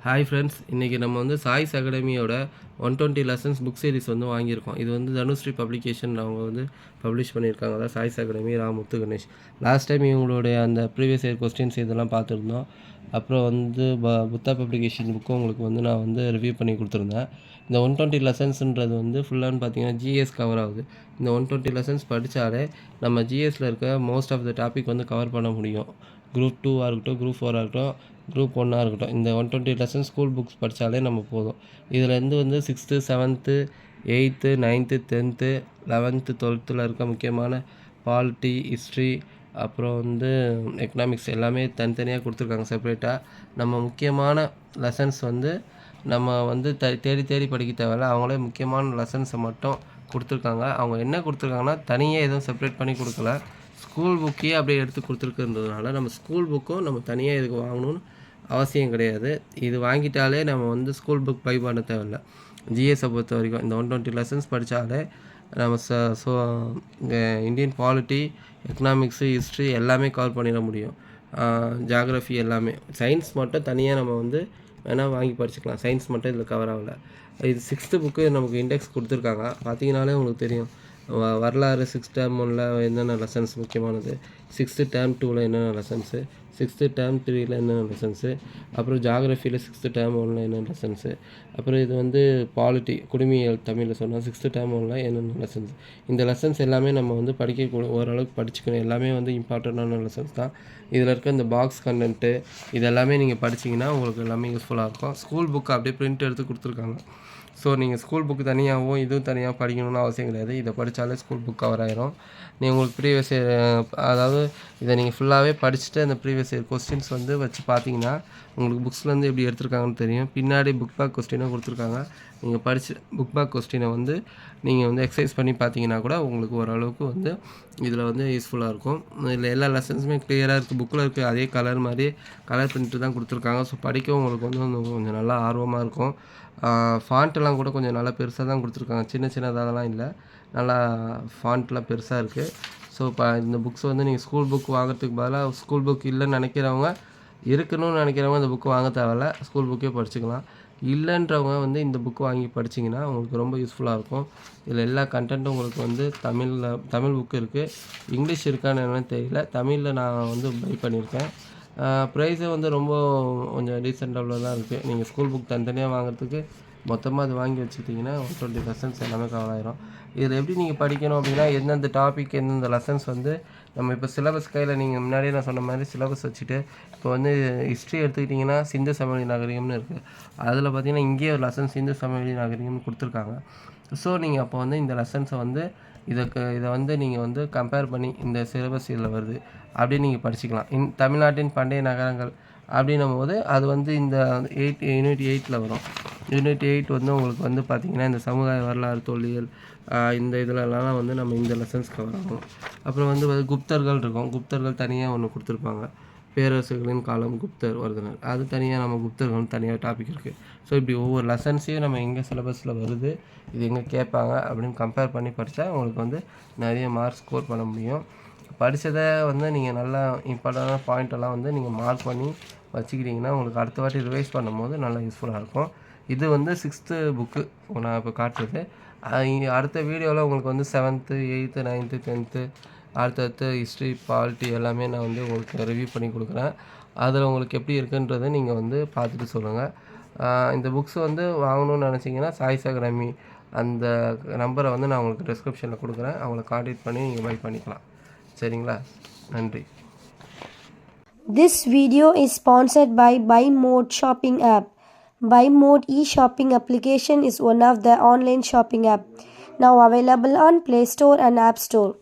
Hi friends, இன்றைக்கி நம்ம வந்து சாய்ஸ் அகாடமியோட 120 லெசன்ஸ் புக் சீரிஸ் வந்து வாங்கியிருக்கோம். இது வந்து தனுஸ்ரீ பப்ளிகேஷன் அவங்க வந்து பப்ளிஷ் பண்ணியிருக்காங்க. அதான் சாய்ஸ் அகாடமி முத்து கணேஷ். லாஸ்ட் டைம் இவங்களுடைய அந்த ப்ரீவியஸ் இயர் கொஸ்டின்ஸ் இதெல்லாம் பார்த்துருந்தோம். அப்புறம் வந்து புத்தா பப்ளிகேஷன் புக்கும் உங்களுக்கு வந்து நான் வந்து ரிவ்யூ பண்ணி கொடுத்துருந்தேன். இந்த 120 லெசன்ஸ்ன்றது வந்து ஃபுல்லான்னு பார்த்தீங்கன்னா ஜிஎஸ் கவர் ஆகுது. இந்த 120 லெசன்ஸ் படித்தாலே நம்ம ஜிஎஸ்சில் இருக்க மோஸ்ட் ஆஃப் த டாபிக் வந்து கவர் பண்ண முடியும். குரூப் 2 இருக்கட்டும், குரூப் 4 இருக்கட்டும், குரூப் 1 இருக்கட்டும். இந்த 120 லெசன் ஸ்கூல் புக்ஸ் படித்தாலே நம்ம போதும். இதுலேருந்து வந்து 6th 7th 8th 9th 10th 11th 12th இருக்க முக்கியமான பாலிட்டி, ஹிஸ்ட்ரி, அப்புறம் வந்து எக்கனாமிக்ஸ் எல்லாமே தனித்தனியாக கொடுத்துருக்காங்க செப்பரேட்டாக. நம்ம முக்கியமான லெசன்ஸ் வந்து நம்ம வந்து தேடி தேடி படிக்க தேவையில்ல. அவங்களே முக்கியமான லெசன்ஸை மட்டும் கொடுத்துருக்காங்க. அவங்க என்ன கொடுத்துருக்காங்கன்னா தனியாக எதுவும் செப்பரேட் பண்ணி கொடுக்கல. ஸ்கூல் புக்கையே அப்படியே எடுத்து கொடுத்துருக்குன்றதுனால நம்ம ஸ்கூல் புக்கும் நம்ம தனியாக இதுக்கு வாங்கணும்னு அவசியம் கிடையாது. இது வாங்கிட்டாலே நம்ம வந்து ஸ்கூல் புக் பை பண்ண தேவையில்ல. ஜிஎஸை பொறுத்த வரைக்கும் இந்த 120 லெசன்ஸ் படித்தாலே நம்ம இந்தியன் பாலிட்டி, எக்கனாமிக்ஸு, ஹிஸ்ட்ரி எல்லாமே கவர் பண்ணிட முடியும். ஜியாகிரஃபி எல்லாமே. சயின்ஸ் மட்டும் தனியாக நம்ம வந்து வேணால் வாங்கி படிச்சுக்கலாம். சயின்ஸ் மட்டும் இதில் கவர் ஆகலை. இது 6th புக்கு நமக்கு இண்டெக்ஸ் கொடுத்துருக்காங்க. பார்த்தீங்கனாலே உங்களுக்கு தெரியும். வரலாறு 6th term 1ல் என்னென்ன லெசன்ஸ் முக்கியமானது, 6th term 2ல் என்னென்ன லெசன்ஸு, 6th term 3ல் என்னென்ன லெசன்ஸு, அப்புறம் ஜியாகிரஃபியில் 6th term 1ல் என்னென்ன லெசன்ஸு, அப்புறம் இது வந்து பாலிட்டி குடிமையியல் தமிழில் சொன்னால் 6th term 1ல் என்னென்ன லெசன்ஸ். இந்த லெசன்ஸ் எல்லாமே நம்ம வந்து ஓரளவுக்கு படிச்சுக்கணும். எல்லாமே வந்து இம்பார்ட்டண்ட்டான லெசன்ஸ் தான். இதில் இருக்க இந்த பாக்ஸ் கண்டென்ட்டு இது எல்லாமே நீங்கள் படிச்சிங்கன்னா உங்களுக்கு எல்லாமே யூஸ்ஃபுல்லாக இருக்கும். ஸ்கூல் புக்கு அப்படியே பிரிண்ட் எடுத்து கொடுத்துருக்காங்க. ஸோ நீங்கள் ஸ்கூல் புக்கு தனியாகவும் இதுவும் தனியாக படிக்கணும்னு அவசியம் கிடையாது. இதை படித்தாலே ஸ்கூல் புக் கவர் ஆகிரும். நீங்கள் உங்களுக்கு ப்ரீவியஸ் இயர் அதாவது இதை நீங்கள் ஃபுல்லாகவே படிச்சுட்டு அந்த ப்ரீவியஸ் இயர் கொஸ்டின்ஸ் வந்து வச்சு பார்த்தீங்கன்னா உங்களுக்கு புக்ஸ்லேருந்து எப்படி எடுத்திருக்காங்கன்னு தெரியும். பின்னாடி புக் பேக் கொஸ்டினும் கொடுத்துருக்காங்க. நீங்கள் படித்து புக் பேக் கொஸ்டினை வந்து நீங்கள் வந்து எக்ஸசைஸ் பண்ணி பார்த்தீங்கன்னா கூட உங்களுக்கு ஓரளவுக்கு வந்து இதில் வந்து யூஸ்ஃபுல்லாக இருக்கும். இதில் எல்லா லெசன்ஸுமே கிளியராக இருக்குது. புக்கில் இருக்குது அதே கலர் மாதிரி கலர் பிரிண்ட்டு தான் கொடுத்துருக்காங்க. ஸோ படிக்க உங்களுக்கு வந்து கொஞ்சம் நல்லா ஆர்வமாக இருக்கும். ஃபாண்ட்டெல்லாம் கூட கொஞ்சம் நல்லா பெருசாக தான் கொடுத்துருக்காங்க. சின்ன சின்னதாகலாம் இல்லை, நல்லா ஃபாண்ட்லாம் பெருசாக இருக்குது. ஸோ இப்போ இந்த புக்ஸ் வந்து நீங்கள் ஸ்கூல் புக் வாங்குறதுக்கு பதிலாக ஸ்கூல் புக் இல்லைன்னு நினைக்கிறவங்க, இருக்கணும்னு நினைக்கிறவங்க இந்த புக்கு வாங்க தேவையில்ல, ஸ்கூல் புக்கே படிச்சுக்கலாம். இல்லைன்றவங்க வந்து இந்த புக்கு வாங்கி படிச்சிங்கன்னா உங்களுக்கு ரொம்ப யூஸ்ஃபுல்லாக இருக்கும். இதில் எல்லா கண்டென்ட்டும் உங்களுக்கு வந்து தமிழ் புக்கு இருக்குது. இங்கிலீஷ் இருக்கான்னு என்னன்னு தெரியல. தமிழில் நான் வந்து பை பண்ணியிருக்கேன். ப்ரைஸே வந்து ரொம்ப கொஞ்சம் டீசென்ட் லெவலில் தான் இருக்குது. நீங்கள் ஸ்கூல் புக் தனித்தனியாக வாங்குறதுக்கு மொத்தமாக அது வாங்கி வச்சுக்கிட்டிங்கன்னா 120 லெசன்ஸ் எல்லாமே கவர் ஆகிரும். இதில் எப்படி நீங்கள் படிக்கணும் அப்படின்னா எந்தெந்த டாபிக் எந்தெந்த லெசன்ஸ் வந்து நம்ம இப்போ சிலபஸ் கையில் நீங்கள் முன்னாடியே நான் சொன்ன மாதிரி சிலபஸ் வச்சுட்டு இப்போ வந்து ஹிஸ்ட்ரி எடுத்துக்கிட்டிங்கன்னா சிந்து சமவெளி நாகரிகம்னு இருக்குது. அதில் பார்த்தீங்கன்னா இங்கேயே ஒரு லெசன் சிந்து சமவெளி நாகரிகம்னு கொடுத்துருக்காங்க. ஸோ நீங்கள் அப்போ வந்து இந்த லெசன்ஸை வந்து இதை வந்து நீங்கள் வந்து கம்பேர் பண்ணி இந்த சிலபஸ் இதில் வருது அப்படின்னு நீங்கள் படிச்சுக்கலாம். தமிழ்நாட்டின் பண்டைய நகரங்கள் அப்படின்னும் போது அது வந்து இந்த யூனிட் 8ல் வரும். யூனிட் 8 வந்து உங்களுக்கு வந்து பார்த்திங்கன்னா இந்த சமுதாய வரலாறு, தொல்லியல், இந்த இதிலலாம் வந்து நம்ம இந்த லெசன்ஸ் கவர் ஆகும். அப்புறம் வந்து குப்தர்கள் இருக்கும். குப்தர்கள் தனியாக ஒன்று கொடுத்துருப்பாங்க. பேரரசுகளின் காலம், குப்தர் வருதுனர், அது தனியாக நம்ம குப்தர்கள் தனியாக டாபிக் இருக்குது. ஸோ இப்படி ஒவ்வொரு லெசன்ஸையும் நம்ம எங்கே சிலபஸில் வருது, இது எங்கே கேட்பாங்க அப்படின்னு கம்பேர் பண்ணி படித்தா உங்களுக்கு வந்து நிறைய மார்க்ஸ் ஸ்கோர் பண்ண முடியும். படித்ததை வந்து நீங்கள் நல்லா இம்பார்ட்டண்டான பாயிண்டெல்லாம் வந்து நீங்கள் மார்க் பண்ணி வச்சுக்கிட்டிங்கன்னா உங்களுக்கு அடுத்த வாட்டி ரிவைஸ் பண்ணும்போது நல்லா யூஸ்ஃபுல்லாக இருக்கும். இது வந்து 6th புக்கு நான் இப்போ காட்டுறது. அடுத்த வீடியோவில் உங்களுக்கு வந்து 7th 8th 9th 10th அடுத்தடுத்து ஹிஸ்ட்ரி, பாலிட்டி எல்லாமே நான் வந்து உங்களுக்கு ரிவ்யூ பண்ணி கொடுக்குறேன். அதில் உங்களுக்கு எப்படி இருக்குன்றதை நீங்கள் வந்து பார்த்துட்டு சொல்லுங்கள். இந்த புக்ஸ் வந்து வாங்கணும்னு நினச்சிங்கன்னா சாய்ஸ் அகாடமி அந்த நம்பரை வந்து நான் உங்களுக்கு டிஸ்கிரிப்ஷனில் கொடுக்குறேன். அவங்கள கான்டாக்ட் பண்ணி நீங்கள் பை பண்ணிக்கலாம். சரிங்களா? நன்றி. This video is sponsored by Buy Mode shopping app. Buy Mode e-shopping application is one of the online shopping app now available on Play Store and App Store.